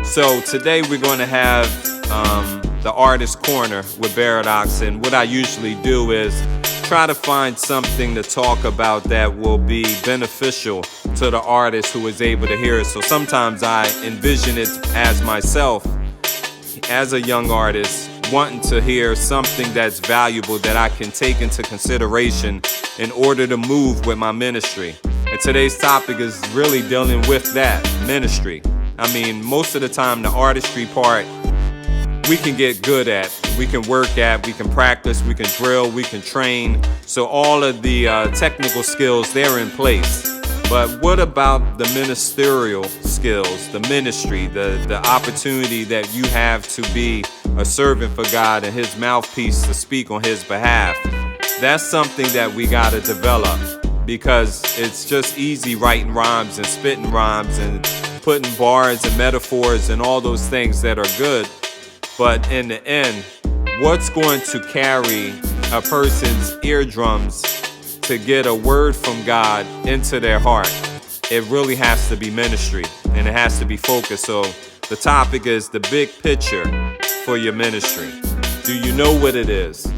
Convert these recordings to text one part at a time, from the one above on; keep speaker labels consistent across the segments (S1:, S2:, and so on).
S1: So today we're going to have the Artist Corner with B.E.R.I.D.O.X. And what I usually do is try to find something to talk about that will be beneficial to the artist who is able to hear it. So sometimes I envision it as myself, as a young artist, wanting to hear something that's valuable that I can take into consideration in order to move with my ministry. And today's topic is really dealing with that, ministry. I mean, most of the time the artistry part we can get good at, we can work at, we can practice, we can drill, we can train. So all of the technical skills, they're in place. But what about the ministerial skills, the ministry, the opportunity that you have to be a servant for God and His mouthpiece to speak on His behalf? That's something that we got to develop, because it's just easy writing rhymes and spitting rhymes and putting bars and metaphors and all those things that are good. But in the end, what's going to carry a person's eardrums to get a word from God into their heart? It really has to be ministry, and it has to be focused. So the topic is the big picture for your ministry. Do you know what it is?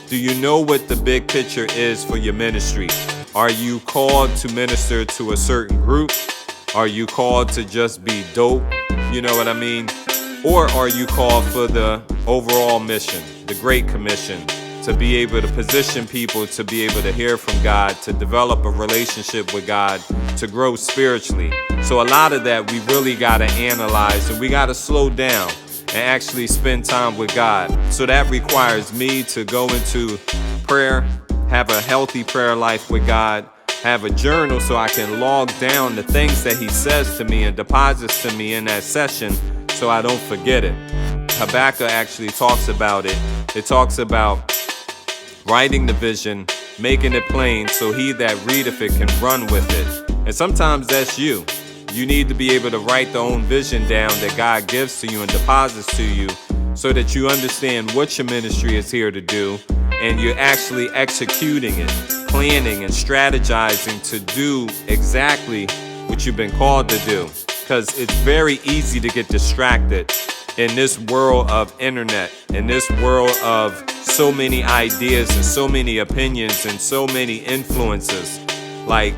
S1: Do you know what the big picture is for your ministry? Are you called to minister to a certain group? Are you called to just be dope? You know what I mean? Or are you called for the overall mission, the Great Commission, to be able to position people to be able to hear from God, to develop a relationship with God, to grow spiritually? So a lot of that we really got to analyze, and we got to slow down and actually spend time with God. So that requires me to go into prayer, have a healthy prayer life with God, have a journal so I can log down the things that He says to me and deposits to me in that session so I don't forget it. Habakkuk actually talks about it. It talks about writing the vision, making it plain, so he that readeth it can run with it. And sometimes that's you. You need to be able to write the own vision down that God gives to you and deposits to you, so that you understand what your ministry is here to do, and you're actually executing it, planning and strategizing to do exactly what you've been called to do. Because it's very easy to get distracted in this world of internet, in this world of so many ideas and so many opinions and so many influences. Like,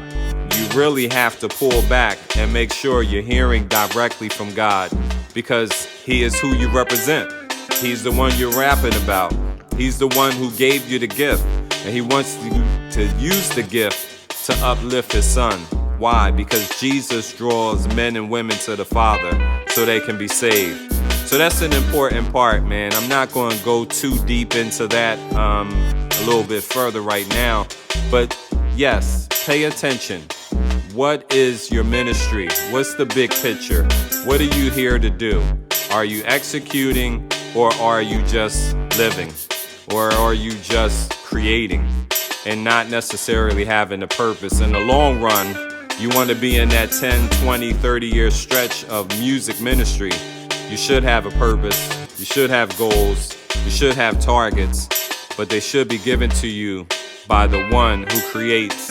S1: you really have to pull back and make sure you're hearing directly from God, because He is who you represent. He's the one you're rapping about. He's the one who gave you the gift, and He wants you to use the gift to uplift His Son. Why? Because Jesus draws men and women to the Father so they can be saved. So that's an important part, man. I'm not going to go too deep into that a little bit further right now. But yes, pay attention. What is your ministry? What's the big picture? What are you here to do? Are you executing, or are you just living? Or are you just creating and not necessarily having a purpose? In the long run, you want to be in that 10, 20, 30-year stretch of music ministry. You should have a purpose. You should have goals. You should have targets. But they should be given to you by the one who creates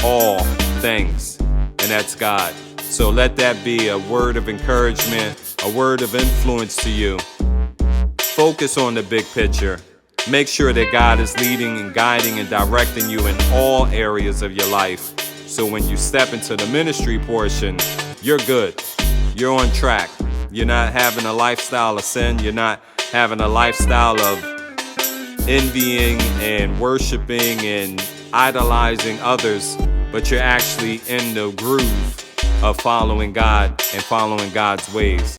S1: all things, and that's God. So let that be a word of encouragement, a word of influence to you. Focus on the big picture. Make sure that God is leading and guiding and directing you in all areas of your life. So when you step into the ministry portion, you're good. You're on track. You're not having a lifestyle of sin. You're not having a lifestyle of envying and worshiping and idolizing others, but you're actually in the groove of following God and following God's ways.